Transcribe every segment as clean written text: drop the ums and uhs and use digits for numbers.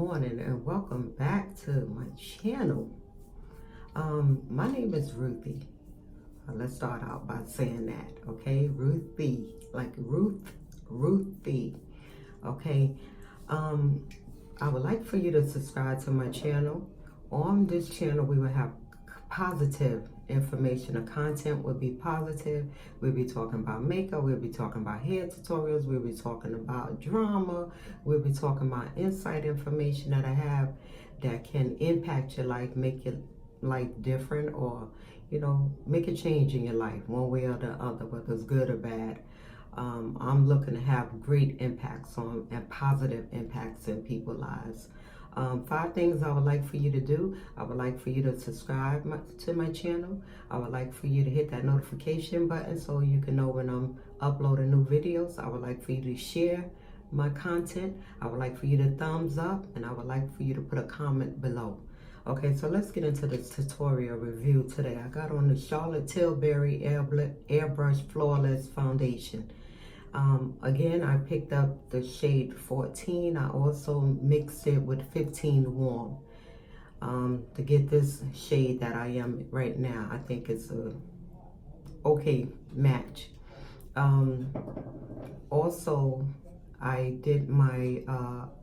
morning and welcome back to my channel. My name is Ruthie. Let's start out by saying that, okay? Ruthie, like Ruthie, okay? I would like for you to subscribe to my channel. On this channel, we will have positive information. The content will be positive. We'll be talking about makeup. We'll be talking about hair tutorials. We'll be talking about drama. We'll be talking about insight information that I have that can impact your life, make your life different, or make a change in your life one way or the other, whether it's good or bad. I'm looking to have great impacts on and positive impacts in people's lives. 5 things I would like for you to do. I would like for you to subscribe to my channel. I would like for you to hit that notification button so you can know when I'm uploading new videos. I would like for you to share my content. I would like for you to thumbs up, and I would like for you to put a comment below. Okay, so let's get into this tutorial review today. I got on the Charlotte Tilbury Airbrush Flawless Foundation. Again, I picked up the shade 14. I also mixed it with 15 Warm to get this shade that I am right now. I think it's a okay match. Also, I did my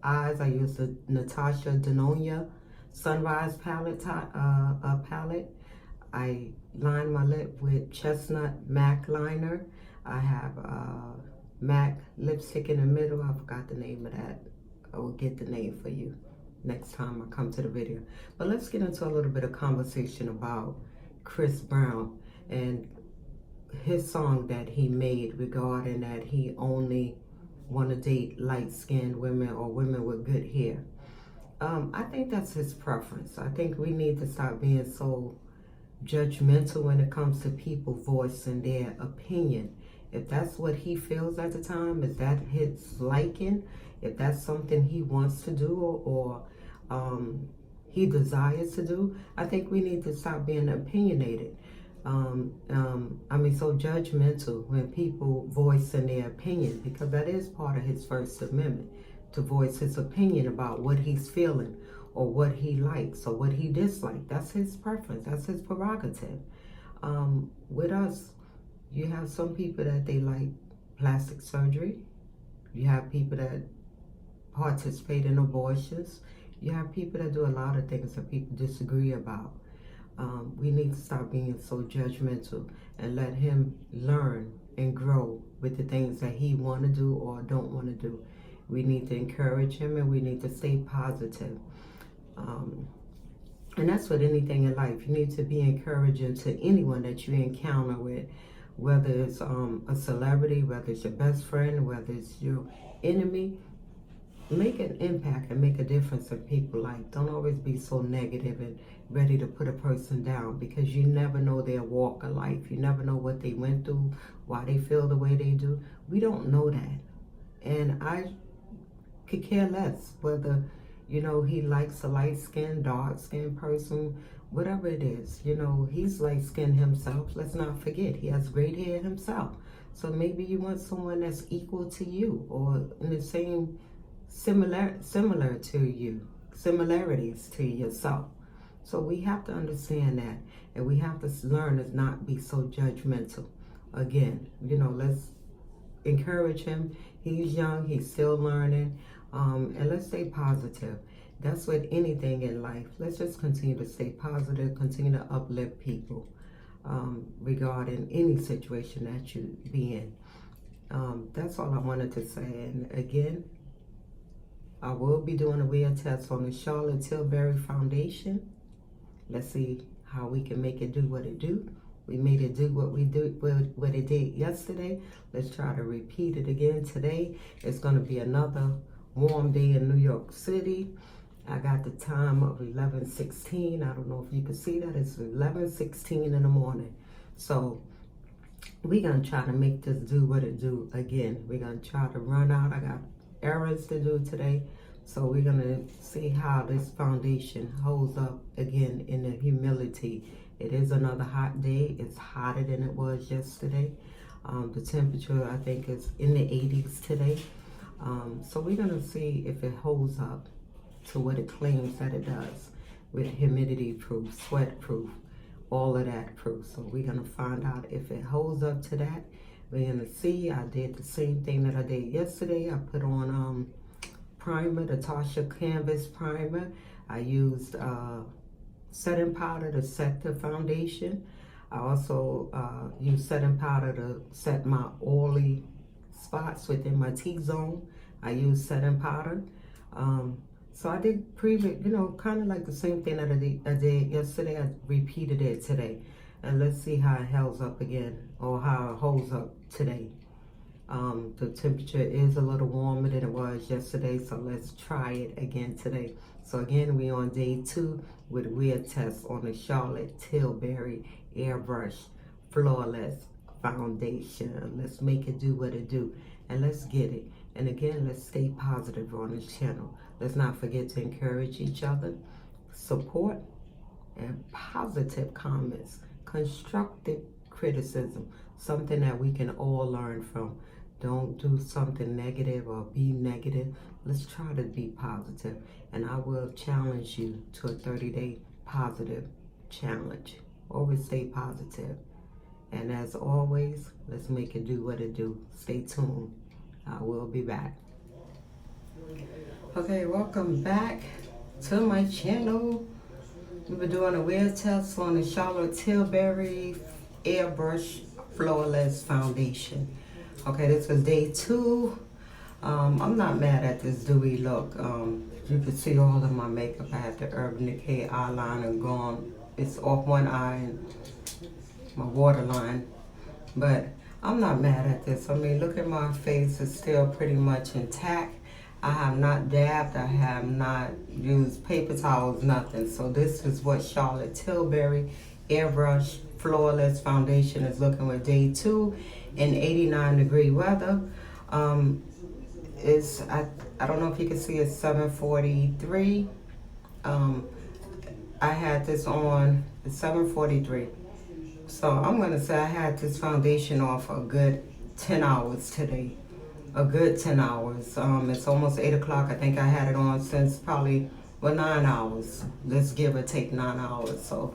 eyes. I used the Natasha Denona Sunrise palette. I lined my lip with Chestnut MAC liner. I have MAC lipstick in the middle. I forgot the name of that. I will get the name for you next time I come to the video. But let's get into a little bit of conversation about Chris Brown and his song that he made regarding that he only want to date light-skinned women or women with good hair. I think that's his preference. I think we need to stop being so judgmental when it comes to people voicing their opinion. If that's what he feels at the time, is that his liking, if that's something he wants to do or he desires to do, I think we need to stop being opinionated. So judgmental when people voicing their opinion, because that is part of his First Amendment, to voice his opinion about what he's feeling or what he likes or what he dislikes. That's his preference. That's his prerogative. With us, you have some people that they like plastic surgery. You have people that participate in abortions. You have people that do a lot of things that people disagree about. We need to stop being so judgmental and let him learn and grow with the things that he want to do or don't want to do. We need to encourage him, and we need to stay positive. And that's with anything in life. You need to be encouraging to anyone that you encounter with, whether it's a celebrity, whether it's your best friend, whether it's your enemy. Make an impact and make a difference in people's life. Don't always be so negative and ready to put a person down, because you never know their walk of life. You never know what they went through, why they feel the way they do. We don't know that. And I could care less whether, he likes a light-skinned, dark-skinned person, whatever it is. He's light-skinned himself. Let's not forget, he has great hair himself. So maybe you want someone that's equal to you or in the same similar to you, similarities to yourself. So we have to understand that, and we have to learn to not be so judgmental. Again, let's encourage him. He's young, he's still learning, and let's stay positive. That's with anything in life. Let's just continue to stay positive, continue to uplift people regarding any situation that you be in. That's all I wanted to say. And again, I will be doing a wear test on the Charlotte Tilbury Foundation. Let's see how we can make it do what it do. We made it do what it did yesterday. Let's try to repeat it again today. It's going to be another warm day in New York City. I got the time of 11:16. I don't know if you can see that. It's 11:16 in the morning. So we're going to try to make this do what it do again. We're going to try to run out. I got errands to do today. So we're going to see how this foundation holds up again in the humidity. It is another hot day. It's hotter than it was yesterday. The temperature, I think, is in the 80s today. So we're going to see if it holds up to what it claims that it does, with humidity proof, sweat proof, all of that proof. So we're gonna find out if it holds up to that. We're gonna see. I did the same thing that I did yesterday. I put on primer, the Tasha Canvas primer. I used setting powder to set the foundation. I also use setting powder to set my oily spots within my T-zone. I use setting powder. So I did previous, kind of like the same thing that I did yesterday. I repeated it today. And let's see how it holds up again, or how it holds up today. The temperature is a little warmer than it was yesterday, so let's try it again today. So again, we're on day 2 with wear test on the Charlotte Tilbury Airbrush Flawless Foundation. Let's make it do what it do, and let's get it. And again, let's stay positive on this channel. Let's not forget to encourage each other, support, and positive comments, constructive criticism, something that we can all learn from. Don't do something negative or be negative. Let's try to be positive. And I will challenge you to a 30-day positive challenge. Always stay positive. And as always, let's make it do what it do. Stay tuned. I will be back. Okay, welcome back to my channel. We've been doing a wear test on the Charlotte Tilbury Airbrush Flawless Foundation. Okay, this was day 2. I'm not mad at this dewy look. You can see all of my makeup. I had the Urban Decay eyeliner gone. It's off one eye and my waterline. But I'm not mad at this. I mean, look at my face. It's still pretty much intact. I have not dabbed. I have not used paper towels, nothing. So this is what Charlotte Tilbury Airbrush Flawless Foundation is looking with day 2 in 89-degree weather. I don't know if you can see, it's 7:43. I had this on at 7:43. So I'm gonna say I had this foundation on for a good 10 hours today. A good 10 hours. It's almost 8 o'clock. I think I had it on since probably, 9 hours. Let's give or take 9 hours. So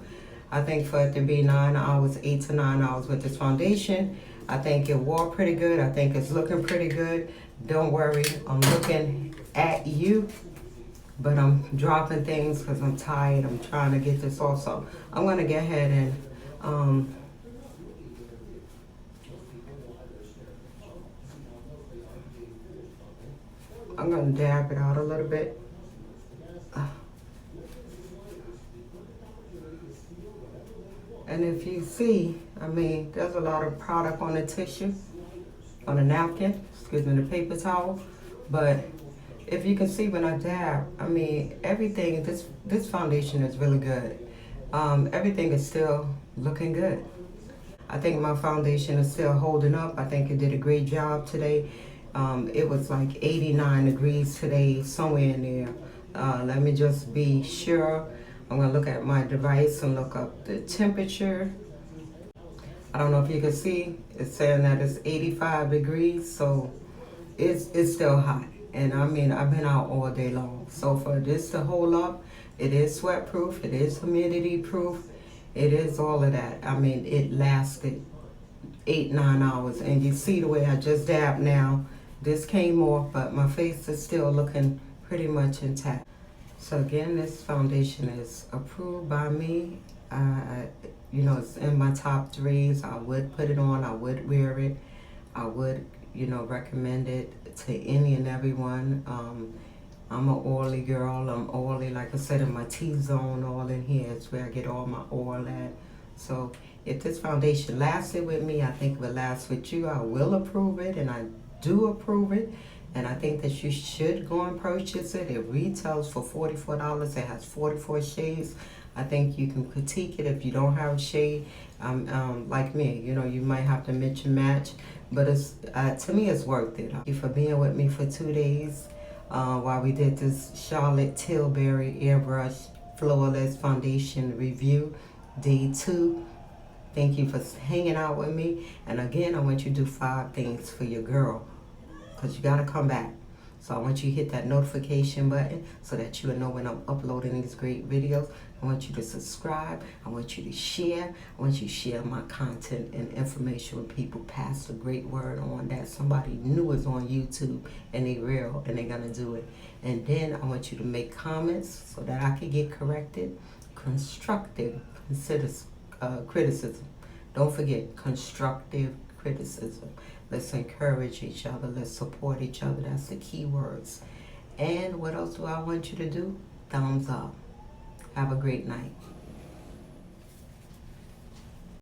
I think for it to be 9 hours, 8 to 9 hours with this foundation, I think it wore pretty good. I think it's looking pretty good. Don't worry, I'm looking at you, but I'm dropping things because I'm tired. I'm trying to get this off. So I'm gonna go ahead and I'm gonna dab it out a little bit. And if you see, I mean, there's a lot of product on the tissue, on the napkin, excuse me, the paper towel. But if you can see when I dab, I mean, everything, this foundation is really good. Everything is still looking good. I think my foundation is still holding up. I think it did a great job today. It was like 89 degrees today, somewhere in there. Let me just be sure. I'm gonna look at my device and look up the temperature. I don't know if you can see, it's saying that it's 85 degrees, so it's still hot. And I mean, I've been out all day long. So for this to hold up, it is sweat proof, it is humidity proof, it is all of that. I mean, it lasted 8-9 hours. And you see the way I just dabbed now, this came off, but my face is still looking pretty much intact. So again, this foundation is approved by me. It's in my top 3s. I would put it on, I would wear it. I would, recommend it to any and everyone. I'm an oily girl. I'm oily, like I said, in my T-zone, all in here. It's where I get all my oil at. So if this foundation lasted with me, I think it will last with you. I will approve it, and I do approve it. And I think that you should go and purchase it. It retails for $44. It has 44 shades. I think you can critique it if you don't have a shade. Like me, you might have to mix and match. But it's to me, it's worth it. Thank you for being with me for 2 days while we did this Charlotte Tilbury Airbrush Flawless Foundation review, day 2. Thank you for hanging out with me. And again, I want you to do 5 things for your girl, because you got to come back. So I want you to hit that notification button so that you will know when I'm uploading these great videos. I want you to subscribe. I want you to share. I want you to share my content and information with people. Pass the great word on that somebody new is on YouTube and they real and they're going to do it. And then I want you to make comments so that I can get corrected. Constructive criticism. Don't forget, constructive criticism. Let's encourage each other. Let's support each other. That's the key words. And what else do I want you to do? Thumbs up. Have a great night.